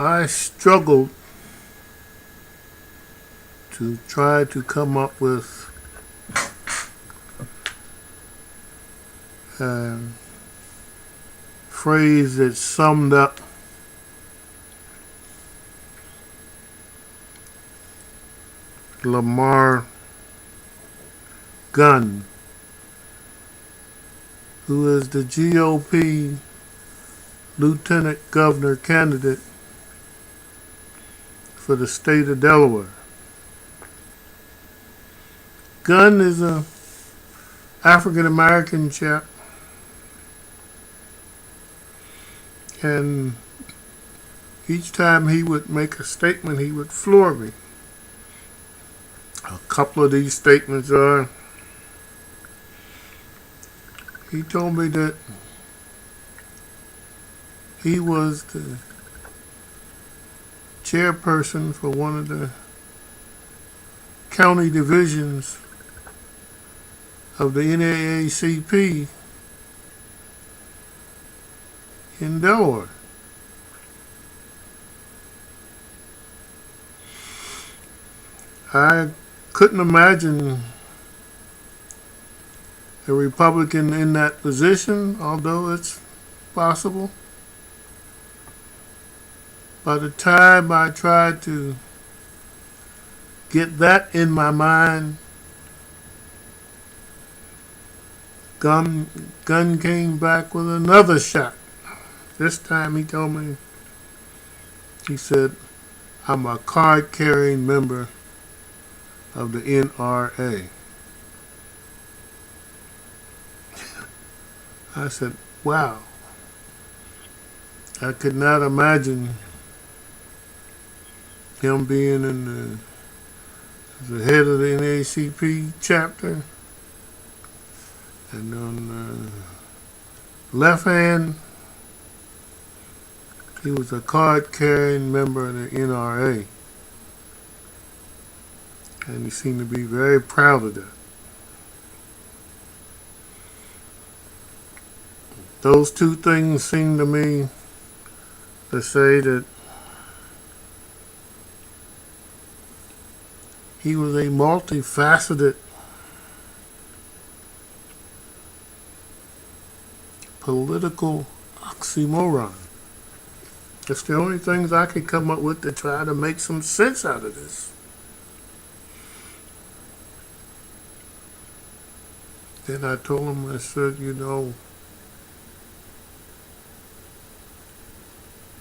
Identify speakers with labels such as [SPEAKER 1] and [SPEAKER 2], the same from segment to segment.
[SPEAKER 1] I struggled to try to come up with a phrase that summed up Mar Gunn, who is the GOP Lieutenant Governor candidate for the state of Delaware. Gunn is a African American chap, and each time he would make a statement, he would floor me. A couple of these statements are, he told me that he was the chairperson for one of the county divisions of the NAACP in Delaware. I couldn't imagine a Republican in that position, although it's possible. By the time I tried to get that in my mind, Gunn came back with another shot. This time he told me, he said, I'm a card-carrying member of the NRA. I said, wow. I could not imagine him being in the head of the NAACP chapter, and on the left hand, he was a card-carrying member of the NRA, and he seemed to be very proud of that. Those two things seem to me to say that he was a multifaceted political oxymoron. That's the only things I could come up with to try to make some sense out of this. Then I told him, I said, you know,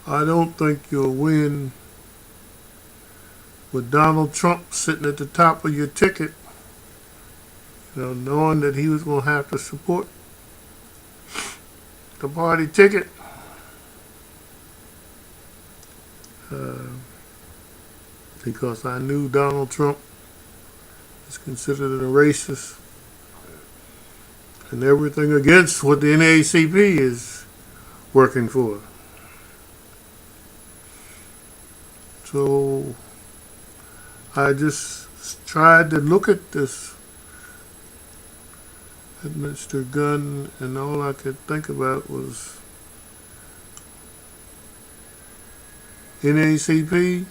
[SPEAKER 1] I don't think you'll win with Donald Trump sitting at the top of your ticket, you know, knowing that he was going to have to support the party ticket. Because I knew Donald Trump is considered a racist and everything against what the NAACP is working for. So I just tried to look at this, at Mr. Gunn, and all I could think about was NAACP,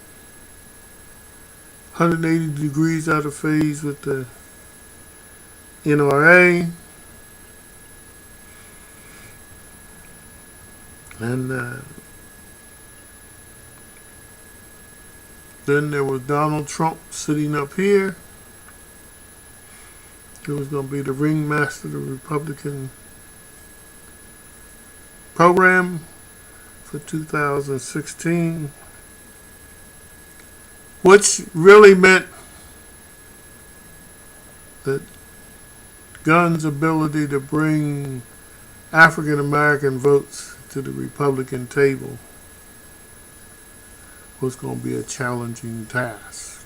[SPEAKER 1] 180 degrees out of phase with the NRA, and then there was Donald Trump sitting up here. He was going to be the ringmaster of the Republican program for 2016, which really meant that Gunn's ability to bring African American votes to the Republican table was going to be a challenging task.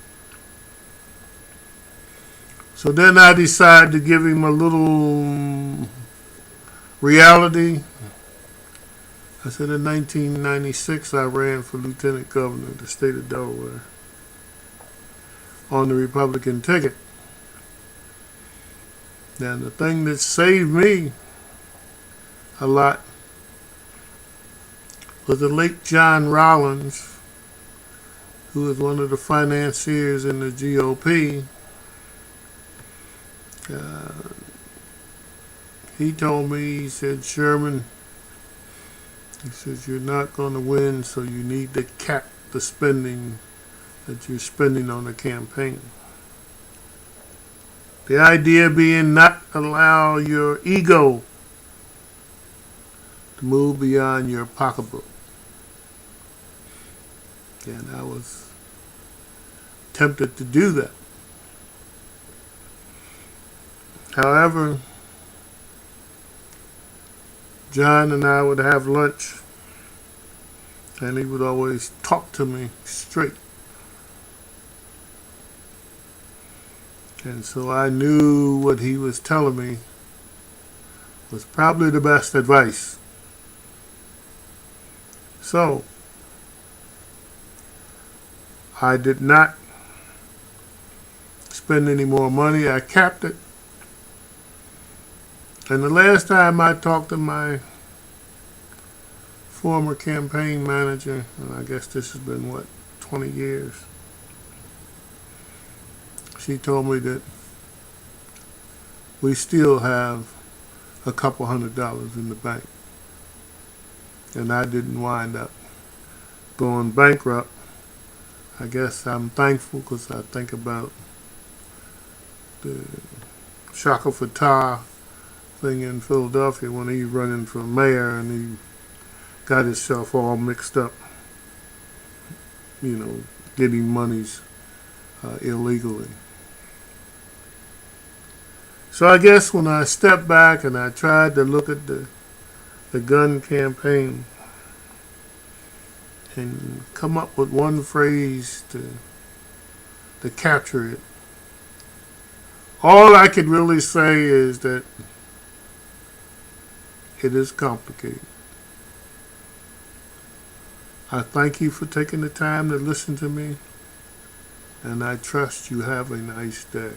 [SPEAKER 1] So then I decided to give him a little reality. I said in 1996 I ran for Lieutenant Governor of the State of Delaware on the Republican ticket. Now the thing that saved me a lot was the late John Rollins, who is one of the financiers in the GOP, he told me, he said, Sherman, he says, you're not going to win, so you need to cap the spending that you're spending on the campaign. The idea being not allow your ego to move beyond your pocketbook. And I was tempted to do that. However, John and I would have lunch, and he would always talk to me straight. And so I knew what he was telling me was probably the best advice. So I did not spend any more money. I capped it. And the last time I talked to my former campaign manager, and I guess this has been, 20 years, she told me that we still have a couple $100 in the bank. And I didn't wind up going bankrupt. I guess I'm thankful because I think about the Shaka Fatah thing in Philadelphia when he running for mayor and he got himself all mixed up, getting monies illegally. So I guess when I stepped back and I tried to look at the Gunn campaign and come up with one phrase to capture it, all I could really say is that it is complicated. I thank you for taking the time to listen to me, and I trust you have a nice day.